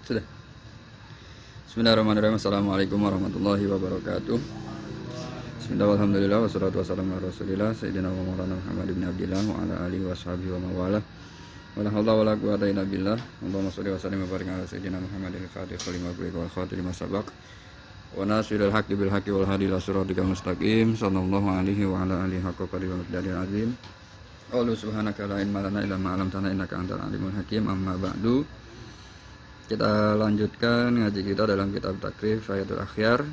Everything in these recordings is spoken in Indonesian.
Sudah. Bismillahirrahmanirrahim. Assalamualaikum warahmatullahi wabarakatuh. Bismillah, alhamdulillah, wassalatu wassalamu ala rasulillah Sayyidina wa maulana Muhammad ibn Abdillah wa ala alihi wa sahbihi wa mawala. Wala hawla wala quwata illa billah. Allahumma sholli wa sallim wa barik ala Sayyidina Muhammadin al-Fatih lima ughliqa wal khatimi lima sabaq wa nasiril haqqi bil haqqi wal hadi ila siratikal mustaqim sallallahu alaihi wa ala alihi haqqa qadri wa miqdaril azim. Qul subhanaka la ilma lana illa ma 'allamtana innaka antal alimul hakim. Amma ba'du. Kita lanjutkan ngaji kita dalam kitab Takrif Fayatul Akhyar.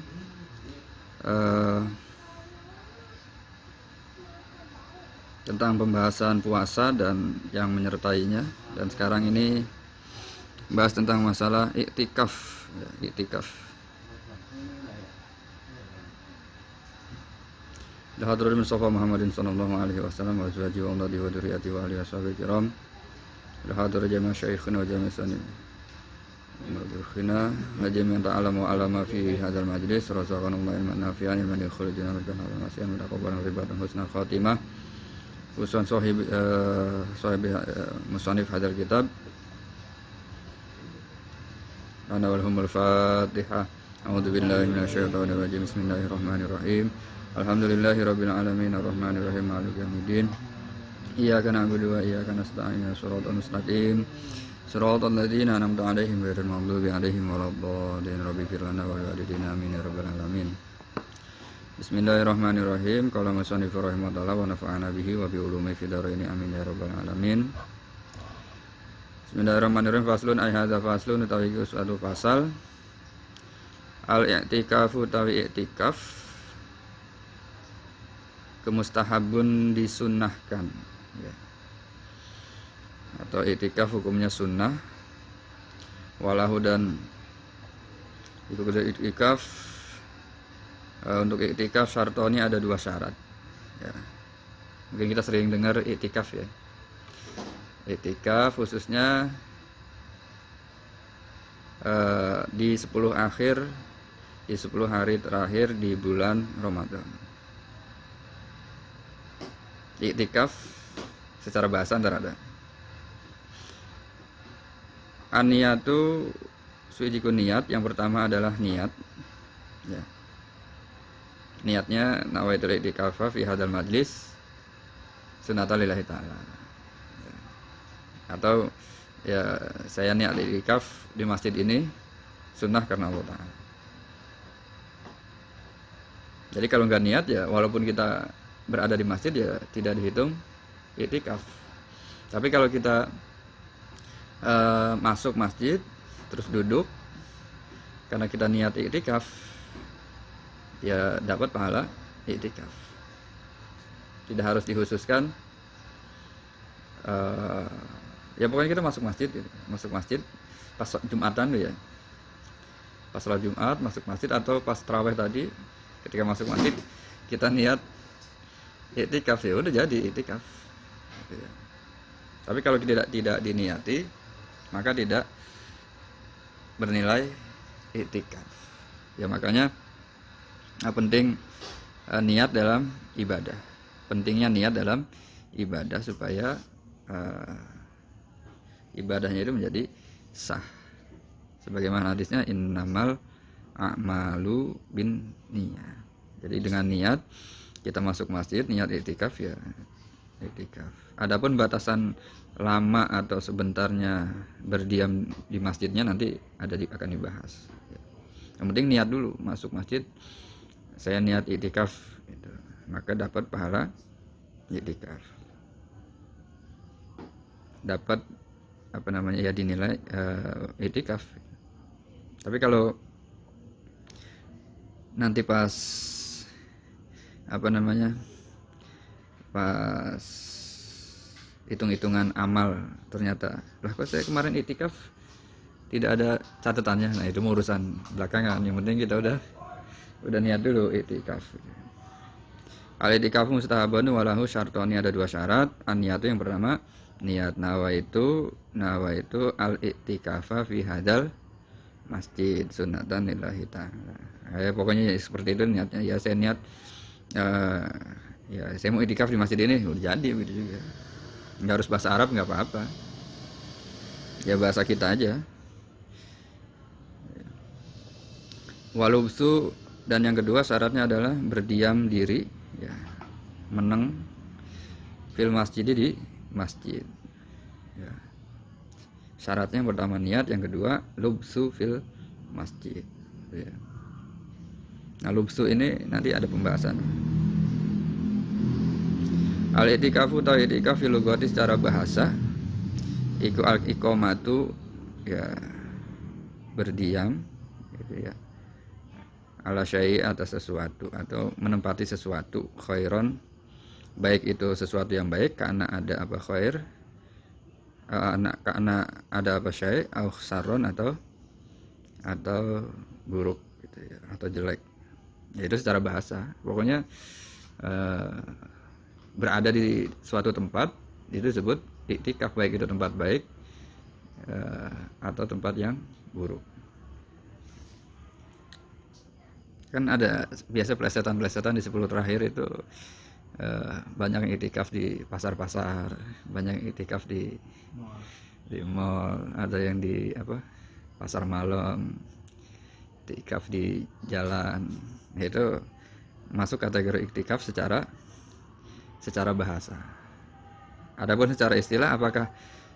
Tentang pembahasan puasa dan yang menyertainya, dan sekarang ini bahas tentang masalah iktikaf, iktikaf. Hadratul Mustafa Muhammadin sallallahu alaihi wasallam wa azwajihi wa auladihi wa dzurriyyatihi wa alihi washabihi kiram. Hadratul jami'a syaikhina wa jami'a sanin. Khina najmi ta'alamu alama fi hadzal majlis razaqanallahu ilman nafi'an ilman yakhrujuna min al nasiyan wa taqabbal ribatan husnul khatimah. Usan sahib musannif hadzal kitab. Ana walhumul Fatihah. A'udzu billahi minasyaitonir rajim. Bismillahirrahmanirrahim. Alhamdulillahirabbil alamin arrahmanir rahim maliki yaumiddin. Iyyaka na'budu wa iyyaka nasta'in. Shiratal mustaqim. Shiratal ladzina an'amta 'alaihim ghairil maghdubi 'alaihim waladdallin. Rabbighfir lana wa liwalidayna amin ya rabbal alamin. Bismillahirrahmanirrahim. Qala musannif rahimahullah wa nafa'ana bihi wa bi ulumi fid dharain amin ya rabbal alamin. Bismillahirrahmanirrahim. Faslun ay hadza faslun utawi suatu fasal. Al-i'tikafu utawi i'tikaf kemustahabun disunnahkan, ya. Atau i'tikaf hukumnya sunnah. Walahu dan itu i'tikaf, untuk i'tikaf syartoni ada dua syarat, ya. Mungkin kita sering dengar i'tikaf, ya. I'tikaf khususnya di 10 akhir, di 10 hari terakhir di bulan Ramadan. I'tikaf secara bahasa antara ada an-niyatu, suijiku niat. Yang pertama adalah niat, ya. Niatnya nawaitul i'tikafa fi hadzal majlis sunnatan lillahi ta'ala, ya. Atau ya saya niat i'tikaf di masjid ini sunnah karena Allah Ta'ala. Jadi kalau nggak niat, ya walaupun kita berada di masjid, ya tidak dihitung i'tikaf. Tapi kalau kita masuk masjid terus duduk karena kita niat i'tikaf, ya dapat pahala i'tikaf. Tidak harus dikhususkan, ya pokoknya kita masuk masjid, gitu. Masuk masjid pas Jumatan, ya. Pas sholat Jumat masuk masjid, atau pas tarawih tadi ketika masuk masjid kita niat i'tikaf, ya udah jadi i'tikaf, gitu, ya. Tapi kalau tidak diniati, maka tidak bernilai i'tikaf. Ya makanya penting niat dalam ibadah. Pentingnya niat dalam ibadah supaya ibadahnya itu menjadi sah. Sebagaimana hadisnya innamal a'malu bin niyah. Jadi dengan niat kita masuk masjid, niat i'tikaf, ya i'tikaf. Adapun batasan lama atau sebentarnya berdiam di masjidnya nanti akan dibahas. Yang penting niat dulu masuk masjid, saya niat i'tikaf, gitu. Maka dapat pahala i'tikaf. Dapat ya dinilai i'tikaf. Tapi kalau nanti pas pas hitung-hitungan amal ternyata lah kok saya kemarin i'tikaf tidak ada catatannya, nah itu urusan belakangan. Yang penting kita udah niat dulu i'tikaf. Al-i'tikaf mustahabun walahu syartoni, ada dua syarat. An-niyatu yang pertama niat, nawaitu al-i'tikafa fi hadzal masjid sunnatan lillahi ta'ala. Ya pokoknya seperti itu niatnya, ya saya niat ya saya mau i'tikaf di masjid ini, udah jadi begitu juga. Nggak harus bahasa Arab, nggak apa-apa, ya bahasa kita aja. Walubsu, dan yang kedua syaratnya adalah berdiam diri, ya, meneng fil masjid, di masjid, ya. Syaratnya yang pertama niat, yang kedua lubsu fil masjid, ya. Nah, lubsu ini nanti ada pembahasan. Al itikafu atau itikaf fil lugati secara bahasa iku al iqamatu, ya, berdiam gitu ya, ala syai atas sesuatu atau menempati sesuatu, khairon, baik itu sesuatu yang baik karena ada apa khair, karena ada apa syai, au saron atau buruk gitu ya, atau jelek. Ya, itu secara bahasa. Pokoknya berada di suatu tempat itu disebut iktikaf, baik itu tempat baik atau tempat yang buruk. Kan ada biasa plesetan-plesetan di 10 terakhir itu, banyak yang iktikaf di pasar-pasar, banyak yang iktikaf di mall, ada yang di pasar malam, iktikaf di jalan. Itu masuk kategori iktikaf secara bahasa. Adapun secara istilah, apakah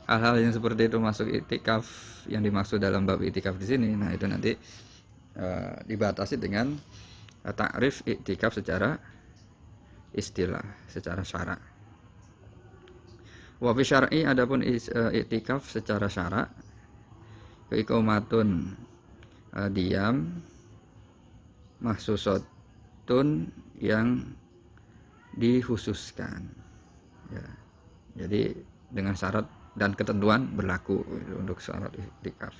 hal-hal yang seperti itu masuk iktikaf yang dimaksud dalam bab iktikaf di sini? Nah, itu nanti dibatasi dengan takrif iktikaf secara istilah, secara syara. Wa fi syar'i, adapun iktikaf secara syara, iqamatun, diam, mahsusatun, yang dikhususkan, ya. Jadi dengan syarat dan ketentuan berlaku untuk syarat iktikaf.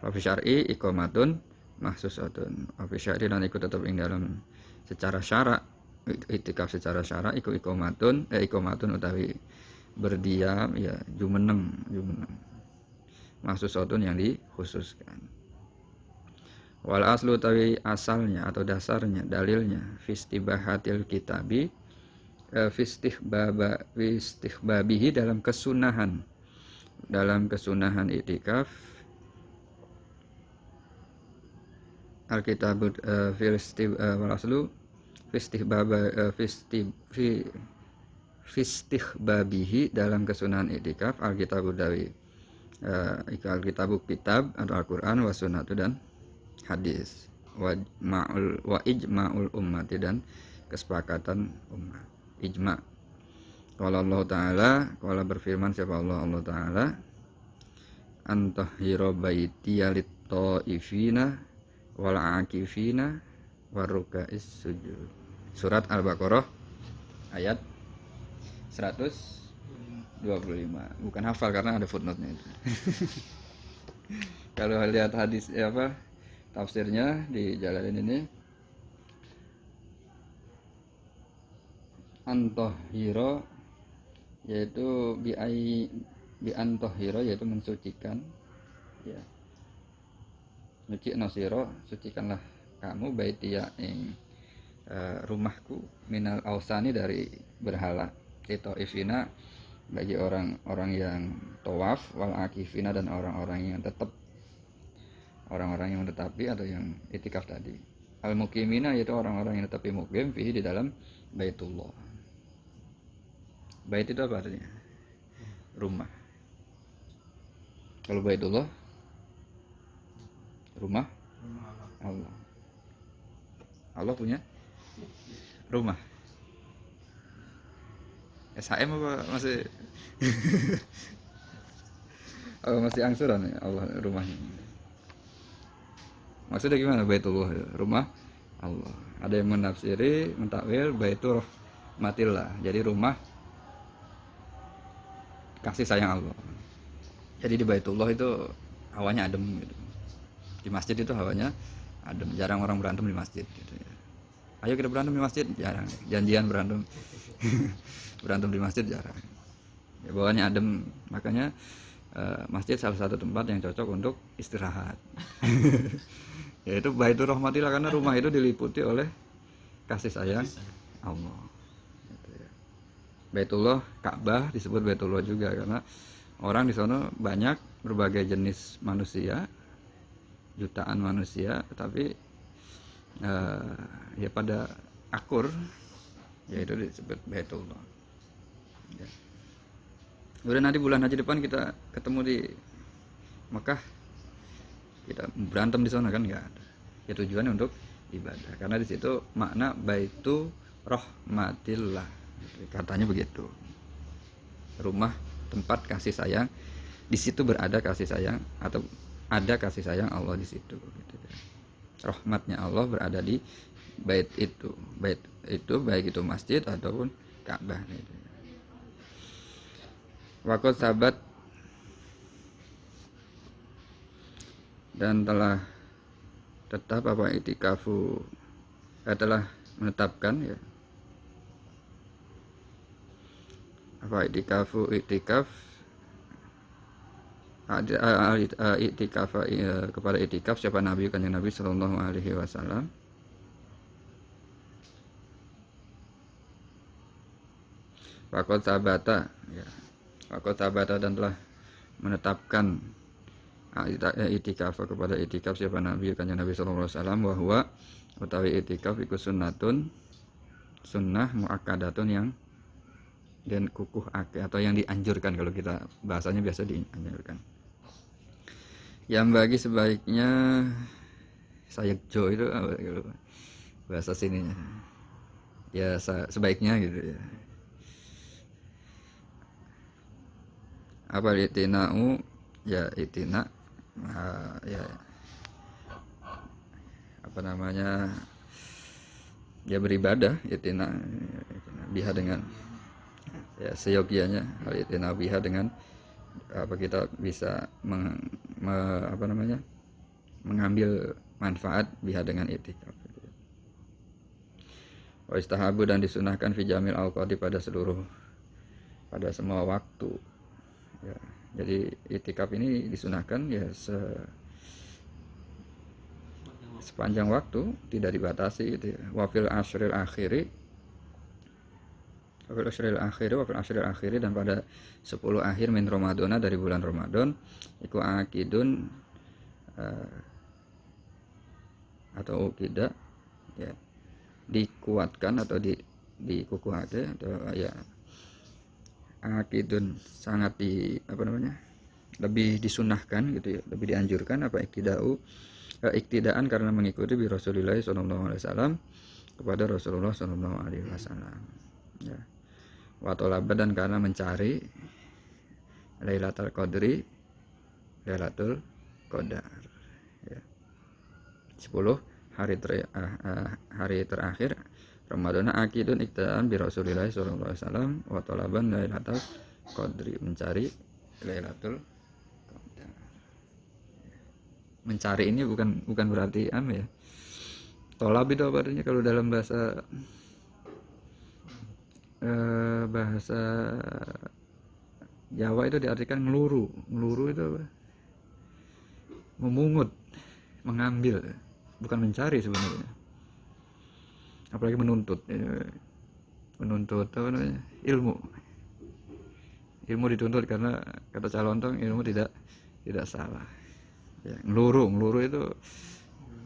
Wa fi syar'i iqamatun mahsusatun, wa fi syar'i, dan ikut tetap ing dalam secara syara, iktikaf secara syara iku iqamatun utawi berdiam, ya, jumeneng mahsusatun, yang dikhususkan. Wal aslu utawi asalnya atau dasarnya, dalilnya, fistibahatil kitabi, fistihbabihi, dalam kesunahan iktikaf, Alkitab wal aslu fistihbabihi, dalam kesunahan iktikaf, Alkitab dawi Alkitab kitab atau Al-Quran, wa sunnatu, dan hadis, wa ijma'ul ummati, dan kesepakatan umat, ijma'. Qala Allah Ta'ala, qala berfirman siapa Allah Ta'ala, antahhira baitiya lit-ta'ifina wal akifina waruka'is sujud. Surat Al-Baqarah ayat 125. Bukan hafal karena ada footnote-nya itu. Kalau lihat hadis tafsirnya di Jalalain ini, antahhira yaitu bi antahhira, yaitu mensucikan, ya. Nyuci nasiro, sucikanlah kamu, baitiya ing rumahku, minal ausani, dari berhala, itu ifina, bagi orang-orang yang tawaf, wal akifina, dan orang-orang yang tetapi atau yang itikaf tadi, al mukimina, yaitu orang-orang yang tetapi mukim, fihi, di dalam baitullah. Bait itu apa artinya? Rumah. Kalau baitullah, rumah Allah. Allah punya rumah. SHM apa masih masih angsuran ya Allah rumahnya. Maksudnya gimana baitullah, rumah Allah? Ada yang menafsiri, mentakwil baitur rahmatillah, jadi rumah kasih sayang Allah. Jadi di baitullah itu hawanya adem gitu. Di masjid itu hawanya adem, jarang orang berantem di masjid gitu ya. Ayo kita berantem di masjid, jarang. Janjian berantem berantem di masjid jarang. Ya, bawahnya adem, makanya masjid salah satu tempat yang cocok untuk istirahat. Yaitu baitur rahmatillah, karena rumah itu diliputi oleh kasih sayang Allah. Gitu ya. Baitullah, Ka'bah disebut Baitullah juga karena orang di sana banyak berbagai jenis manusia jutaan manusia, tapi ya pada akur yaitu disebut Baitullah. Ya. Udah nanti bulan haji depan kita ketemu di Mekah, kita berantem di sana kan nggak ada. Ya tujuannya untuk ibadah, karena di situ makna baitu rahmatillah, katanya begitu. Rumah tempat kasih sayang, di situ berada kasih sayang atau ada kasih sayang Allah di situ. Gitu. Rahmatnya Allah berada di bait itu. Bait itu baik itu masjid ataupun Ka'bah. Gitu. Waqad sabat, dan telah tetap apa itikafu, telah menetapkan ya apa itikaf itikaf kepada itikaf siapa Nabi kanjeng Nabi sallallahu alaihi wasallam. Waqad sabata ya. Waqad sabata, dan telah menetapkan itikaf kepada itikaf siapa Nabi kanjeng Nabi sallallahu alaihi wasallam, wa huwa utawi itikaf iku sunnatun, sunnah muakkadatun yang dan kukuh atau yang dianjurkan, kalau kita bahasanya biasa dianjurkan. Yang bagi sebaiknya sayekjo itu bahasa sininya ya, sebaiknya gitu ya. Apa itina'u ya, itina ya apa namanya ya, beribadah itina biha dengan ya seyogianya, hal itina biha dengan apa kita bisa mengambil manfaat biha dengan itikaf. Wa istahabu, dan disunahkan fi jamil awqati pada semua waktu ya. Jadi itikaf ini disunahkan ya sepanjang waktu, tidak dibatasi gitu ya. Wa fil ashril akhiri dan pada 10 akhir min Ramadhana, dari bulan Ramadan, iku akidun atau ukida ya, dikuatkan atau dikukuhake atau ya akidun sangat lebih disunahkan gitu ya, lebih dianjurkan apa iktidaan karena mengikuti bi Rasulillah sallallahu alaihi wasallam, kepada Rasulullah sallallahu alaihi wasallam ya. Wa talaba, dan karena mencari Lailatul Qadar ya. 10 hari terakhir Ramadan akidun iktidaan bi Rasulillah sallallahu alaihi wasallam wa talaban Lailatul Qadri, mencari Lailatul Qadar. Mencari ini bukan berarti ya. Tolab itu apa artinya kalau dalam bahasa Jawa itu diartikan ngeluru. Ngeluru itu apa? Memungut, mengambil, bukan mencari sebenarnya. Apalagi menuntut apa namanya, ilmu dituntut, karena kata Calontong ilmu tidak salah ya. Ngeluru itu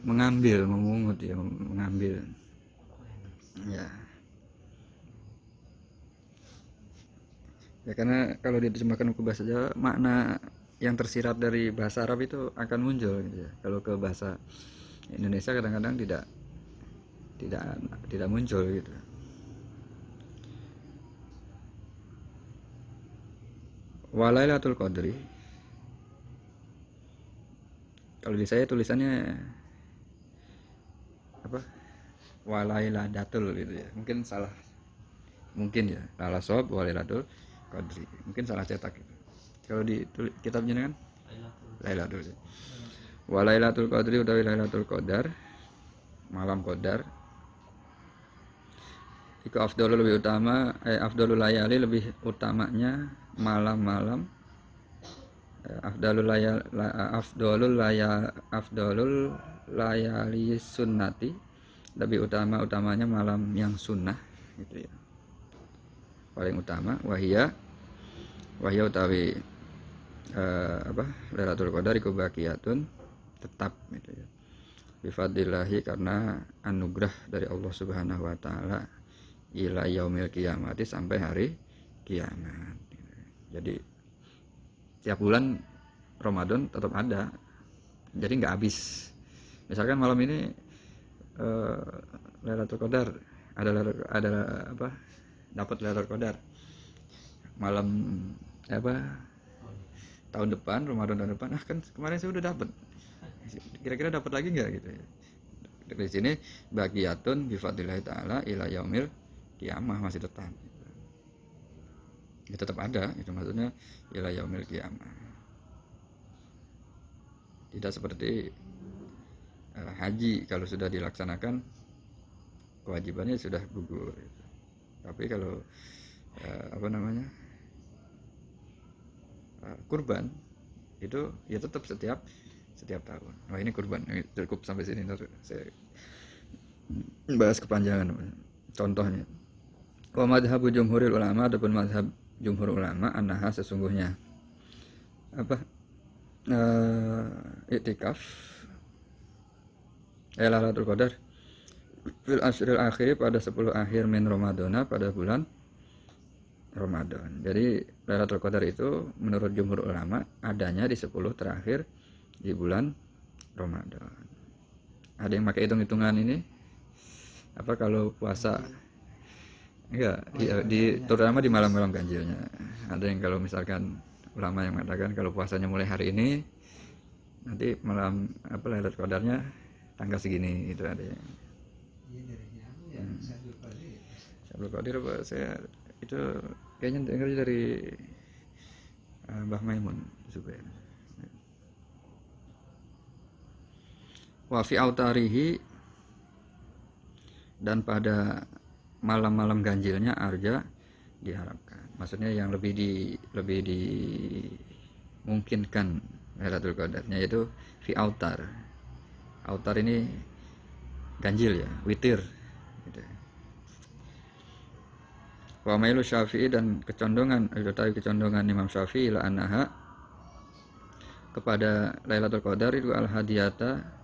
mengambil, memungut ya, mengambil ya. Ya karena kalau diterjemahkan ke bahasa Jawa, makna yang tersirat dari bahasa Arab itu akan muncul gitu ya. Kalau ke bahasa Indonesia kadang-kadang tidak muncul gitu. Walailatul Qadri, kalau di saya tulisannya apa? Walailatul gitu ya. Mungkin salah. Mungkin ya, salah sob Walailatul Qadri. Mungkin salah cetak gitu. Kalau di kitabnya kan Lailatul. Walailatul Qadri utawi Lailatul Qadar, malam Qadar. Iku afdalul lebih utama, afdalul layali lebih utamanya malam-malam. Afdalul layali sunnati, lebih utamanya malam yang sunnah gitu ya. Paling utama wahya utawi Lailatul Qadar iku baqiyatun tetap gitu ya. Bifadillahi, karena anugerah dari Allah Subhanahu wa taala, ila yaumil qiyamati, sampai hari kiamat. Jadi tiap bulan Ramadan tetap ada. Jadi nggak habis. Misalkan malam ini Lailatul Qadar, ada apa? Dapat Lailatul Qadar. Malam tahun depan, Ramadan tahun depan, kan kemarin saya udah dapat. Kira-kira dapat lagi nggak gitu ya. Di sini baqiyatun bifadlillahi taala ila yaumil qiyamah, masih tetap. Ya, tetap ada, itu maksudnya ila yaumil qiyamah. Tidak seperti haji, kalau sudah dilaksanakan kewajibannya sudah gugur. Tapi kalau kurban itu ya tetap setiap tahun. Oh, ini kurban, cukup sampai sini. Saya bahas kepanjangan. Contohnya, wa madhabu jumhuril ulama, adapun madhab jumhur ulama, annaha, sesungguhnya iktikaf Lailatul Qadar fil ashril akhir, pada 10 akhir min Ramadana, pada bulan Ramadan. Jadi Lailatul Qadar itu menurut jumhur ulama adanya di 10 terakhir di bulan Ramadan. Ada yang pakai hitung-hitungan ini apa kalau puasa? Enggak, terutama di malam-malam ganjilnya. Ada yang kalau misalkan ulama yang mengatakan kalau puasanya mulai hari ini, nanti malam Lailatul Qadarnya tanggal segini, itu ada yang Syabul Qadir. Saya itu kayaknya dengar dari Mbah Maimun Zubair. Wa fi autarihi, dan pada malam-malam ganjilnya arja diharapkan. Maksudnya yang lebih dimungkinkan Lailatul Qadarnya yaitu fi autar. Autar ini ganjil ya, witir gitu. Wa mailu Syafi'i, dan kecondongan Imam Syafi'i ila annaha, kepada Lailatul Qadar itu al-hadiyata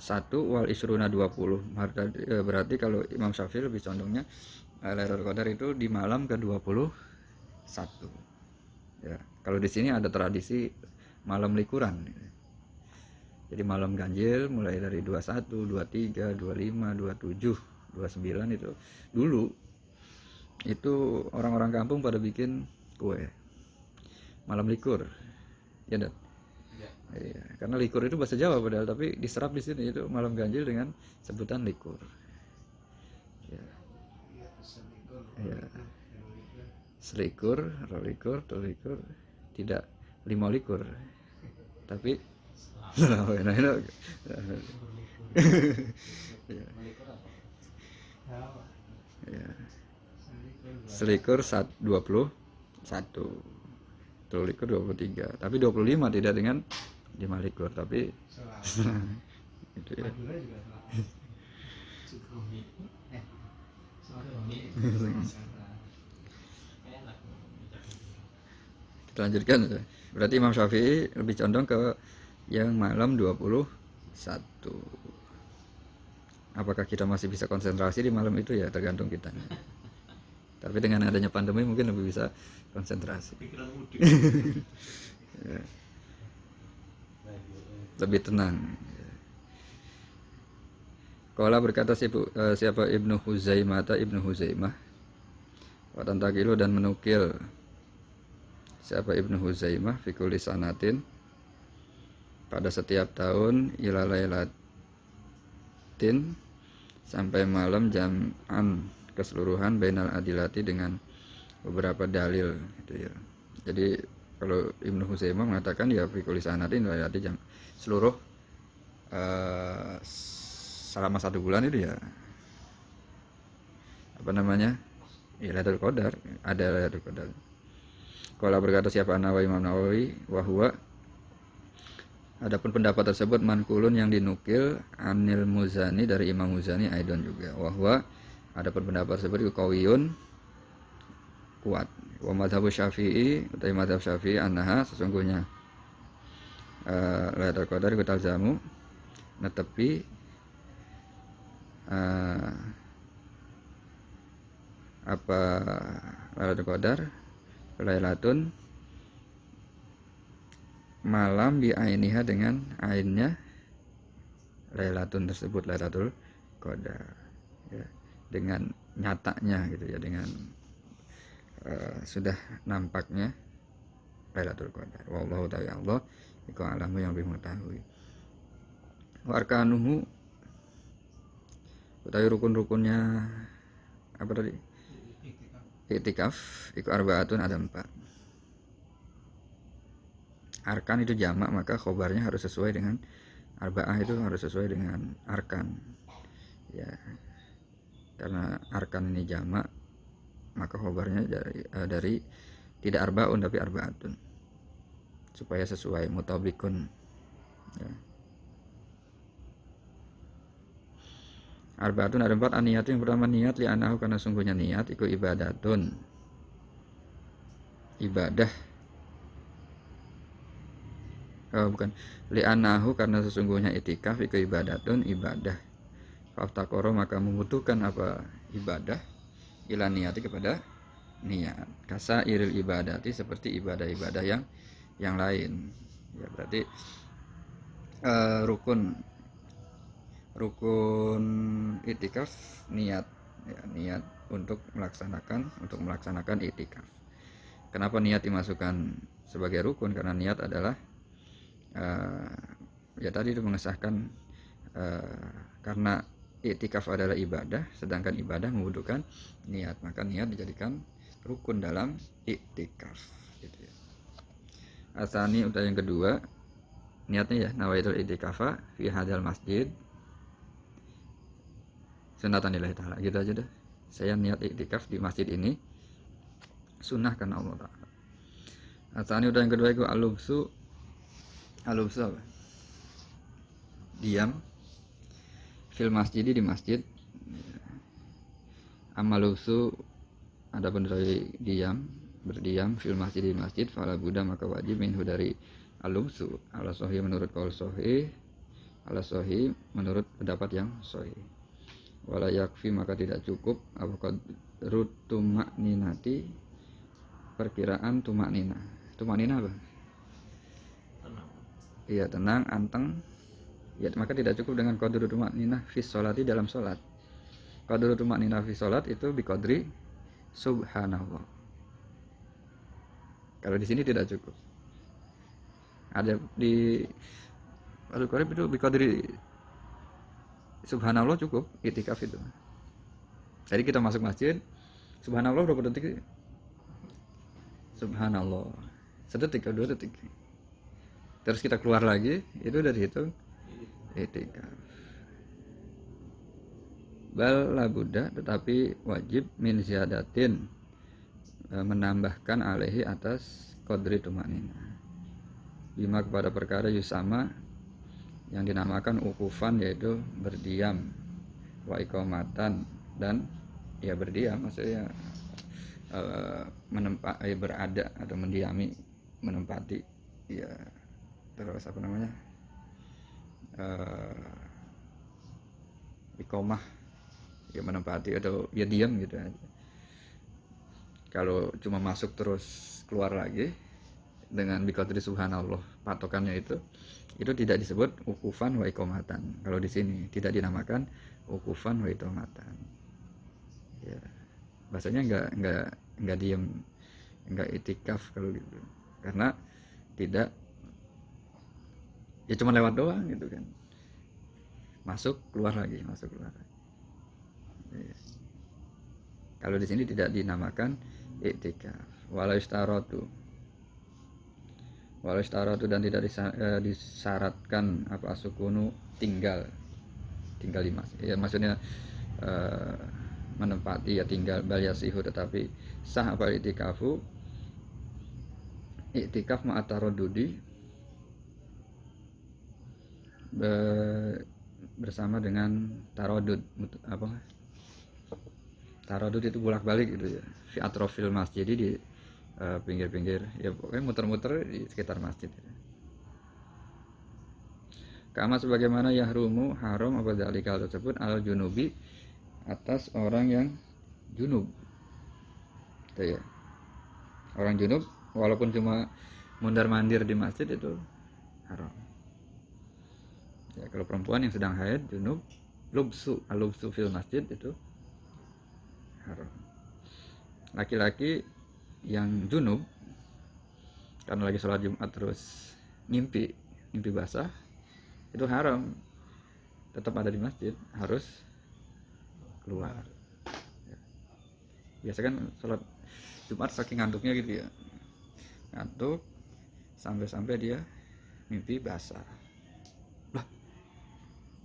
1 wal isruna 20. Berarti kalau Imam Syafi'i lebih condongnya Lailatul Qadar itu di malam ke-21. Ya, kalau di sini ada tradisi malam likuran. Jadi malam ganjil mulai dari 21, 23, 25, 27, 29 itu dulu itu orang-orang kampung pada bikin kue malam likur. Ya, Dan? Iya, karena likur itu bahasa Jawa padahal, tapi diserap di sini itu malam ganjil dengan sebutan likur. Ya. Ya. Selikur, rolikur, tolikur, tidak 5 likur, tapi selikur 21, tolikur 23, tapi 25 tidak dengan 5 likur, tapi itu ya. Kita lanjutkan. Berarti Imam Syafi'i lebih condong ke yang malam 21. Apakah kita masih bisa konsentrasi di malam itu ya tergantung kita. Tapi dengan adanya pandemi mungkin lebih bisa konsentrasi. Ya. Lebih tenang. Qala, berkata siapa Ibnu Huzaimah wa tantaqilu, dan menukil siapa Ibnu Huzaimah fi kulli sanatin, pada setiap tahun, ila lailatin, sampai malam, jam'an, keseluruhan, bainal adilati, dengan beberapa dalil gitu ya. Jadi kalau Ibnu Huzaimah mengatakan ya fi kulli sanatin lailati, jam seluruh selama 1 bulan itu ya Lailatul Qadar, ada Lailatul Qadar. Kalau berkata siapa Nawawi, Imam Nawawi, wahwa, adapun pendapat tersebut mankulun, yang dinukil, anil Muzani, dari Imam Muzani, aidon juga, wahwa, adapun pendapat tersebut qawiyun, kuat. Wa madhabu Syafi'i, utai madhab Syafi'i, annaha, sesungguhnya Lailatul Qadar iku talzamu netepi apa Lailatul Qadar Lailatun malam bi ainiha dengan ainnya Lailatun tersebut Lailatul Qadar ya, dengan nyatanya gitu ya, dengan sudah nampaknya Lailatul Qadar. Wallahu ta'ala Allah iku alamu yang lebih mengetahui. Wa arkanuhu utawi rukun-rukunnya apa tadi? Iktikaf iku arbaatun, ada 4. Arkan itu jamak, maka khobarnya harus sesuai dengan arba'ah, itu harus sesuai dengan arkan ya, karena arkan ini jamak maka khobarnya dari tidak arba'un tapi arba'atun supaya sesuai mutabikun ya. Arba'atun ada 4. Niat yang pertama niat li'anahu karena sungguhnya niat iku ibadatun, ibadah. Bukan li'anahu karena sesungguhnya itikaf iku ibadatun, ibadah. Faftaqoro maka membutuhkan apa ibadah ila niati kepada niat. Kasa iril ibadati seperti ibadah-ibadah yang lain. Ya berarti rukun itikaf niat ya, niat untuk melaksanakan itikaf. Kenapa niat dimasukkan sebagai rukun? Karena niat adalah ya tadi itu mengesahkan karena iktikaf adalah ibadah, sedangkan ibadah membutuhkan niat, maka niat dijadikan rukun dalam iktikaf gitu ya. Asani udah yang kedua niatnya ya nawaitul iktikafa fi hadal masjid sunatan lillahi ta'ala, gitu aja deh. Saya niat iktikaf di masjid ini sunnah karena Allah Ta'ala. Asani udah yang kedua itu alubsu apa? Diam fil masjid, di masjid. Amalusu ada pun dari berdiam fil masjid, di masjid, fala buddha maka wajib minhu dari alubsu ala sahih menurut qaul sahih, ala sahih menurut pendapat yang sahih. Wala yakfi maka tidak cukup apa qadru tumakninati, perkiraan tumaknina. Tumaknina apa? Iya, tenang, anteng. Ya, maka tidak cukup dengan qadru tumakninah fi sholati, dalam sholat. Qadru tumakninah fi sholat itu biqadri subhanallah. Kalau di sini tidak cukup. Ada di Al-Qur'an itu biqadri subhanallah cukup iktikaf itu. Jadi kita masuk masjid, subhanallah berapa detik? Subhanallah 1 detik atau 2 detik. Terus kita keluar lagi, itu udah dihitung iktikaf. Bal la buddha, tetapi wajib min ziyadatin, menambahkan alaihi atas qadri tumanina. Bima kepada perkara yusama yang dinamakan ukufan, yaitu berdiam, wa iqamatan dan ya berdiam maksudnya berada atau mendiami, menempati ya, terus apa namanya iqamah ya, menempati atau ya diam gitu aja. Kalau cuma masuk terus keluar lagi dengan biqadri subhanallah patokannya itu tidak disebut ukufan wa iqamatan. Kalau di sini tidak dinamakan ukufan wa iqamatan ya, bahasanya enggak diam, enggak itikaf kalau gitu, karena tidak ya cuma lewat doang gitu kan, masuk keluar lagi. Ya. Kalau di sini tidak dinamakan iktikaf. Walau istaratu dan tidak disyaratkan apa asukunu tinggal di masjid. Ya maksudnya menempati ya tinggal, bal yasihu tetapi sah apa iktikafu, iktikaf ma'atarodudi bersama dengan tarodud. Apa tarodud itu bolak-balik gitu ya, fi atrofil masjid, di pinggir-pinggir ya, pokoknya muter-muter di sekitar masjid. Kama sebagaimana yahrumu haram apa dzalika tersebut al junubi atas orang yang junub. Itu ya. Orang junub walaupun cuma mondar-mandir di masjid itu haram. Ya, kalau perempuan yang sedang haid junub, lubsu fil masjid itu haram. Laki-laki yang junub karena lagi sholat Jumat terus mimpi basah itu haram, tetap ada di masjid, harus keluar. Ya. Biasa kan sholat Jumat saking ngantuknya gitu ya, ngantuk sampai dia mimpi basah, lah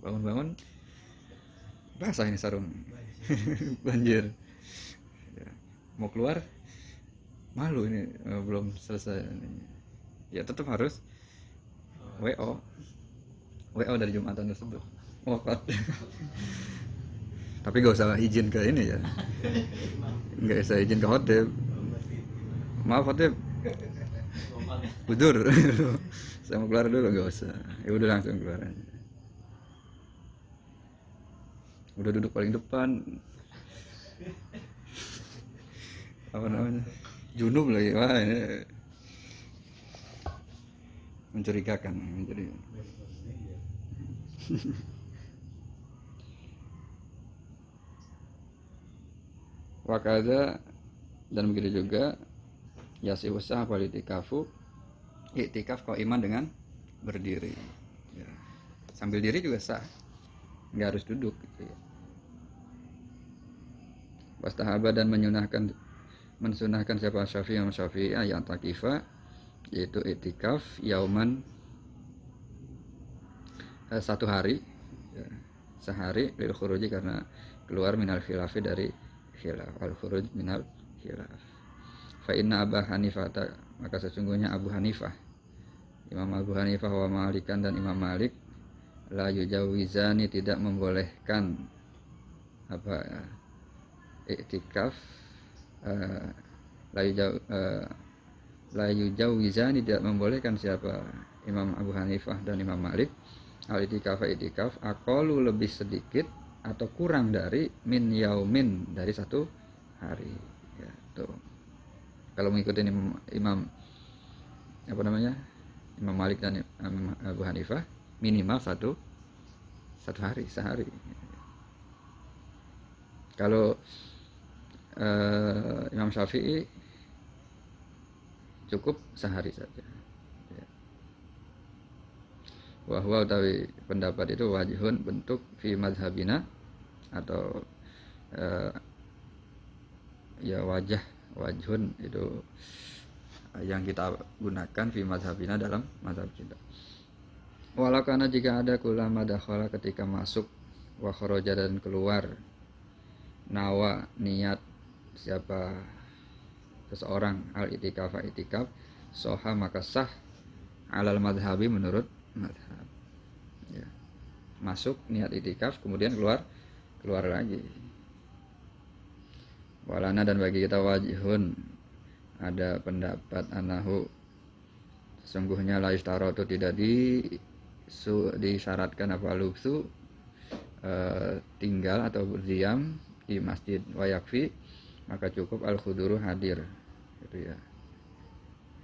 bangun basah ini sarung banjir ya. Mau keluar malu ini belum selesai ya, tetap harus WO dari Jumatan tersebut wafat. Tapi gak usah izin ke ini ya, gak usah izin ke hotel, maaf hotel budur saya mau keluar dulu, gak usah, ya udah langsung keluar aja. Udah duduk paling depan, apa namanya, junub lagi, wah ini mencurigakan. Wakada dan begitu juga yasi usah politikafu iktikaf kau iman dengan berdiri ya. Sambil diri juga sah, nggak harus duduk gitu ya. Wastahaba dan mensunahkan siapa Syafi'i yang takifa yaitu iktikaf yauman satu hari ya, sehari lil khuruji karena keluar minal khilafi dari khilaf, al khuruj minal khilaf. Fa inna Abu Hanifah, maka sesungguhnya Abu Hanifah, Imam Abu Hanifah wa Malikan dan Imam Malik la yujawizani tidak membolehkan apa iktikaf la yujawizani tidak membolehkan siapa Imam Abu Hanifah dan Imam Malik al itikaf aqallu lebih sedikit atau kurang dari min yaumin dari satu hari ya, tuh. Kalau mengikuti Imam apa namanya Imam Malik dan Imam Abu Hanifah minimal satu hari sehari. Kalau Imam Syafi'i cukup sehari saja ya. Wahwa utawi pendapat itu wajhun bentuk fi madhabina atau ya wajhun itu yang kita gunakan fi madhabina dalam madhab kita. Walau karena jika ada kulama dakhala ketika masuk wa kharaja dan keluar nawa niat siapa seseorang al itikaf soha maka sah alal madhabi menurut madhab ya. Masuk niat itikaf kemudian keluar lagi. Walana dan bagi kita wajihun ada pendapat anahu sesungguhnya la istaratu tidak disyaratkan apa lubsu tinggal atau berdiam di masjid wayakfi maka cukup al khuduru hadir gitu ya.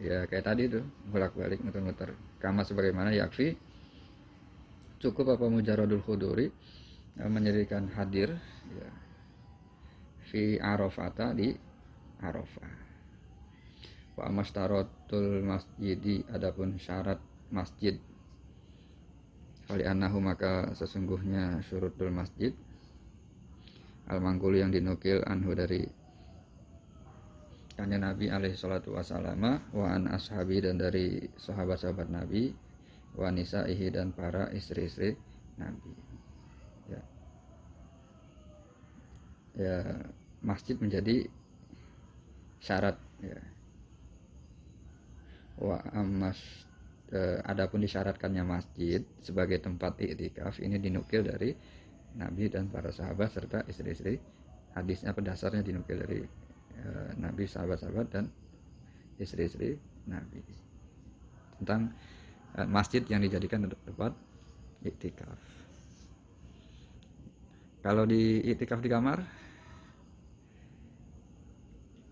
Ya kayak tadi tuh bolak-balik muter-muter kama sebagaimana yakfi cukup apa mujaradul khuduri menjadikan hadir ya fi arafata di Arafah. Wa amastaratul masjidi adapun syarat masjid fali annahu maka sesungguhnya syurutul masjid al-mangkul yang dinukil anhu dari kanjeng Nabi alaihi salatu wasallam wa an ashabi dan dari sahabat-sahabat Nabi wa nisaihi dan para istri-istri Nabi ya. Ya masjid menjadi syarat ya. Wa ammas adapun disyaratkannya masjid sebagai tempat iktikaf ini dinukil dari Nabi dan para sahabat serta istri-istri. Hadisnya pendasarnya dinukil dari Nabi, sahabat-sahabat dan istri-istri Nabi tentang masjid yang dijadikan tempat iktikaf. Kalau di iktikaf di kamar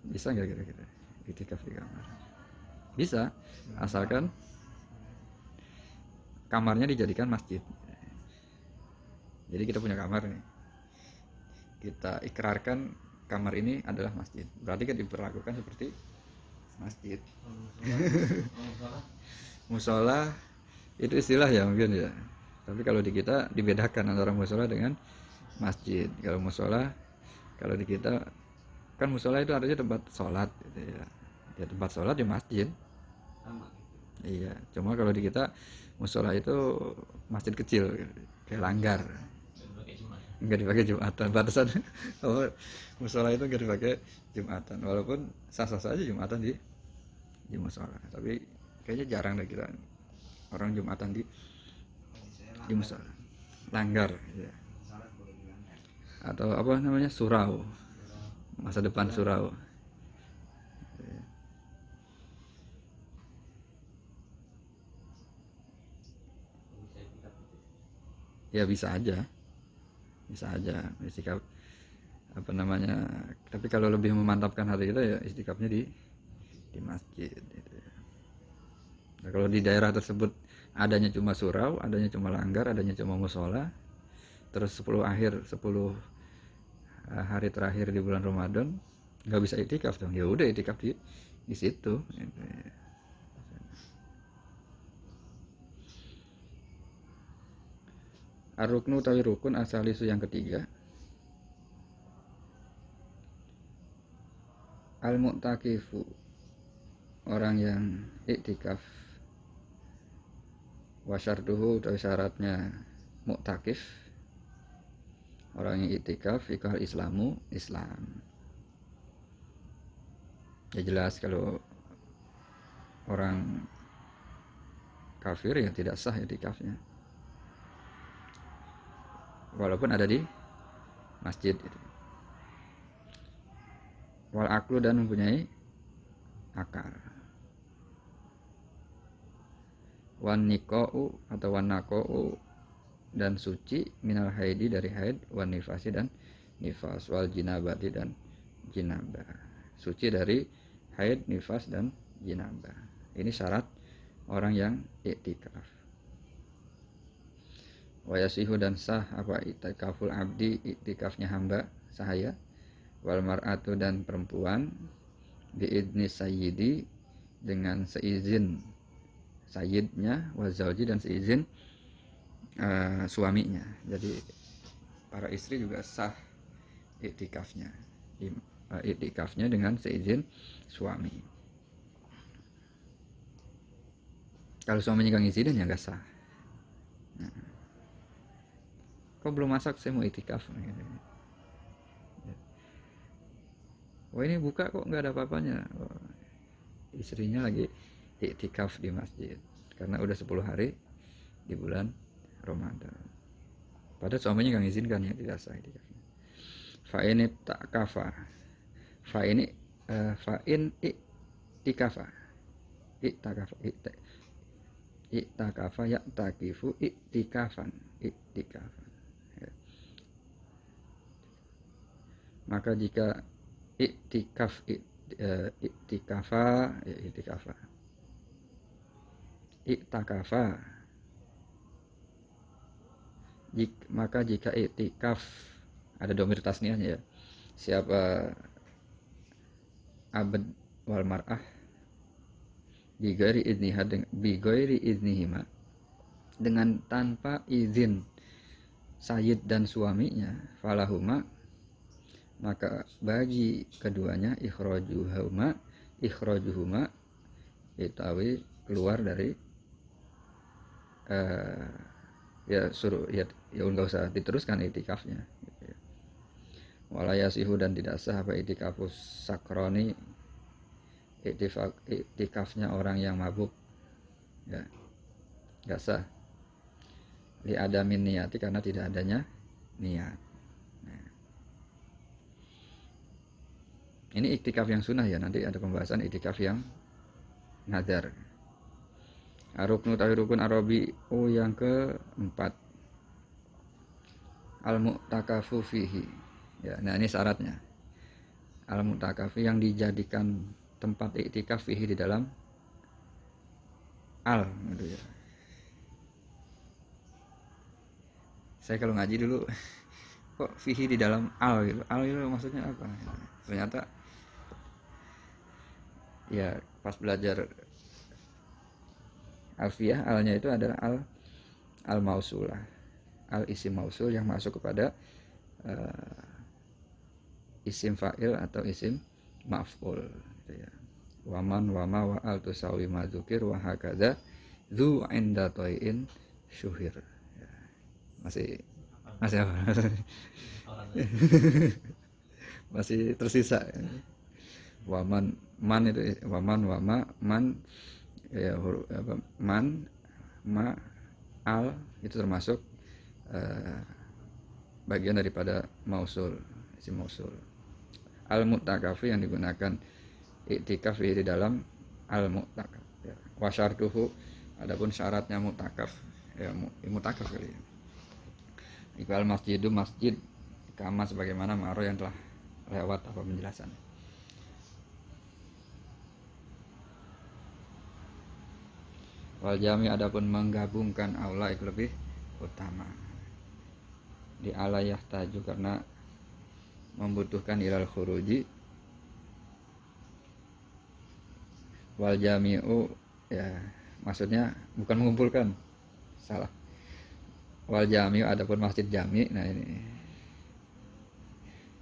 bisa nggak kira-kira iktikaf di kamar? Bisa, asalkan kamarnya dijadikan masjid. Jadi kita punya kamar nih, kita ikrarkan kamar ini adalah masjid, berarti kan diperlakukan seperti masjid. Musola itu istilah ya mungkin ya, tapi kalau di kita dibedakan antara musola dengan masjid. Kalau musola, kalau di kita kan musola itu artinya tempat sholat gitu ya. Ya tempat sholat di masjid. Iya, cuma kalau di kita musola itu masjid kecil kayak langgar. Enggak dipakai Jumatan, batasan. Oh, musola itu enggak dipakai Jumatan, walaupun sah-sah saja Jumatan di musola, tapi kayaknya jarang deh kita orang Jumatan di musola. Langgar ya. Atau apa namanya, surau, masa depan surau. Ya bisa aja istikaf apa namanya, tapi kalau lebih memantapkan hati kita ya istikafnya di masjid gitu ya. Nah, kalau di daerah tersebut adanya cuma surau, adanya cuma langgar, adanya cuma musola, terus 10 hari terakhir di bulan Ramadan nggak bisa itikaf dong, ya udah itikaf di situ gitu ya. Ar-ruknu tawi rukun asalisu yang ketiga, al-mu'takifu, orang yang iktikaf, wa syartuhu tawi syaratnya mu'takif, orang yang iktikaf ikal islamu, Islam. Ya jelas kalau orang kafir ya tidak sah iktikafnya, walaupun ada di masjid itu. Wal aklu, dan mempunyai akal. Wan niko'u atau wan nako'u, dan suci minal haidi, dari haid, wan nifasi, dan nifas, wal jinabati, dan jinabah, suci dari haid, nifas, dan jinabah. Ini syarat orang yang iktikaf. Wa yasihu, dan sah apa iktikaful abdi, iktikafnya hamba sahaya, wal mar'atu, dan perempuan, biidni sayyidi, dengan seizin sayyidnya, wa zauji, dan seizin suaminya. Jadi para istri juga sah iktikafnya dengan seizin suami. Kalau suaminya gak ngizinin ya gak sah. Nah, kok belum masak, saya mau iktikaf. Wah ini buka kok nggak ada apa-apanya. Istrinya lagi iktikaf di masjid karena udah 10 hari di bulan Ramadan. Padahal suaminya nggak ngizinkan, ya tidak sah iktikafnya. Fa ini tak kafa. Fa in iktikafa. Iktakafa ya takifu iktikafan. Ya. Maka jika iktikafa maka jika iktikaf ada domir tasniahnya ya, siapa abad wal mar'ah bigoiri idnihima, dengan tanpa izin sayyid dan suaminya, falahuma, maka bagi keduanya ikhrajuhuma itawi keluar dari ya suruh ya enggak usah diteruskan iktikafnya gitu ya. Wala yasihu, dan tidak sah apa iktikafus sakroni, iktikafnya orang yang mabuk ya, enggak sah, li adamin niyati, karena tidak adanya niat. Ini iktikaf yang sunnah ya, nanti ada pembahasan iktikaf yang nadar. Ruknu tawi rukun arabi yang keempat, al-mu'takafu fihi. Ya, nah ini syaratnya. Al-mu'takafi yang dijadikan tempat iktikaf fihi di dalam al gitu ya. Saya kalau ngaji dulu kok fihi di dalam al gitu. Al itu maksudnya apa? Ternyata ya pas belajar alfiyah, alnya itu adalah al mausulah, al isim mausul yang masuk kepada isim fa'il atau isim maf'ul gitu ya. Waman wama wa al tusawi madzukir wa hakadza dzu inda to'in syuhir ya. Masih apa? Masih tersisa ya. Waman man itu waman wama man ya huruf apa man ma al itu termasuk bagian daripada mausul, isim mausul. Al mu'takafi yang digunakan iktikaf di dalam al mu'takaf ya. Wa syartuhu, adapun syaratnya mu'takaf ya, mu'takaf kali ya. Iqbal masjidu masjid kama sebagaimana ma'ruf yang telah lewat apa penjelasan. Wal jami adapun menggabungkan aula itu lebih utama. Di alayah taju karena membutuhkan ilal khuruji. Wal jami'u ya maksudnya bukan mengumpulkan, salah. Wal jami'u adapun masjid jami, nah ini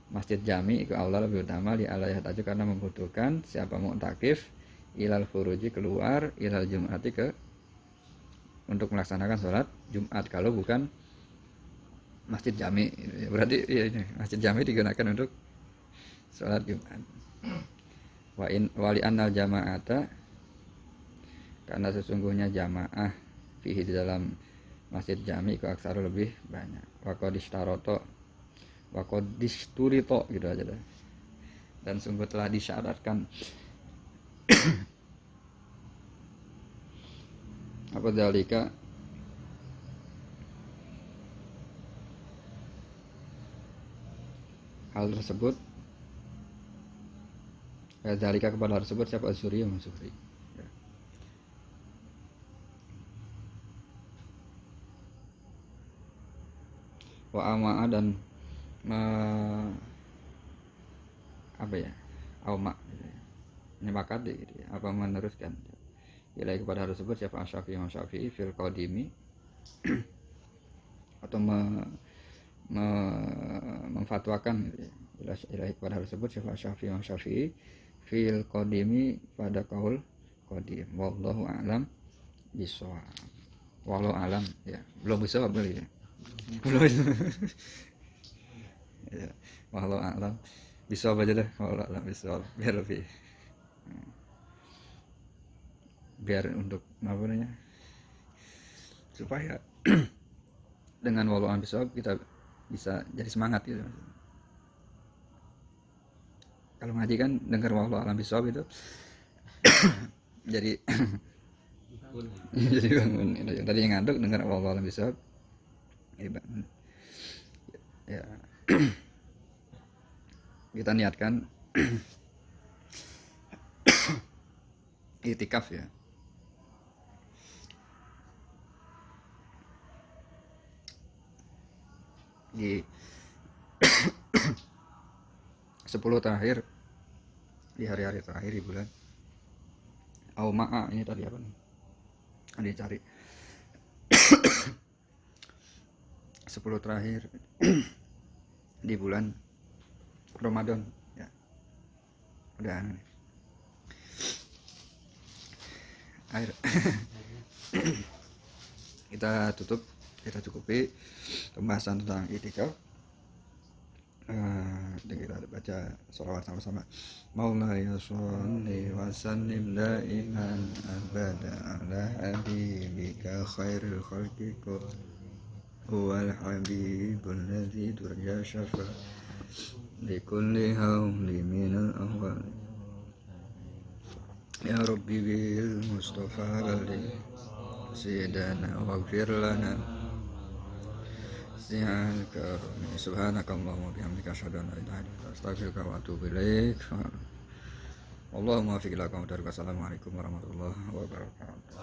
masjid jami itu aula lebih utama di alayah taju karena membutuhkan siapa mu'takif ilal khuruji keluar ilal jum'ati ke untuk melaksanakan sholat Jumat kalau bukan masjid jami. Berarti ya ini masjid jami digunakan untuk sholat Jumat. Wali annal jama'ata karena sesungguhnya jamaah fihi di dalam masjid jami itu aksaru lebih banyak. Wakodisturito gitu aja deh. Dan sungguh telah disyaratkan apa dalika hal tersebut dalika kepada hal tersebut siapa Asyuri yang Mansuri ya. Wa ama'a dan apa ya auma gitu ya. Menyepakati gitu ya, apa meneruskan ilai kepada hal tersebut siapa Syafi'i fil qadimi atau memfatwakan gitu ya. Ilai kepada hal tersebut siapa Syafi'i fil qadimi pada qaul qadim wallahu a'lam bishawab. Wallahu a'lam ya belum bisa beli ya. Belum ya wallahu a'lam bishawab aja deh, wallahu a'lam bishawab biar lebih biar untuk apa namanya supaya dengan wallahu a'lam bishawab kita bisa jadi semangat gitu. Kalau ngaji kan dengar wallahu a'lam bishawab itu jadi jadi bangun. Tadi yang ngantuk dengar wallahu a'lam bishawab jadi bangun. Ya. Kita niatkan iktikaf ya. Di 10 terakhir, di hari-hari terakhir di bulan Auma'a ini tadi apa nih? Ada cari 10 terakhir di bulan Ramadan ya. Udah akhir kita tutup, kita cukupi pembahasan tentang iktikaf. Dan kita baca sholawat sama-sama. Maulaya sholli wa sallim daiman abada ala habibika khairil khalqi huwal habibul ladzi turja syafa likulli hawli minal ahwal ya rabbi bil mustafa bali sayyidana waghfir lana Subhanakallahumma bihamdika asyhadu an la ilaha illa anta astaghfiruka wa atubu ilaik. Allahumma fiqh lakum. Assalamualaikum warahmatullahi wabarakatuh.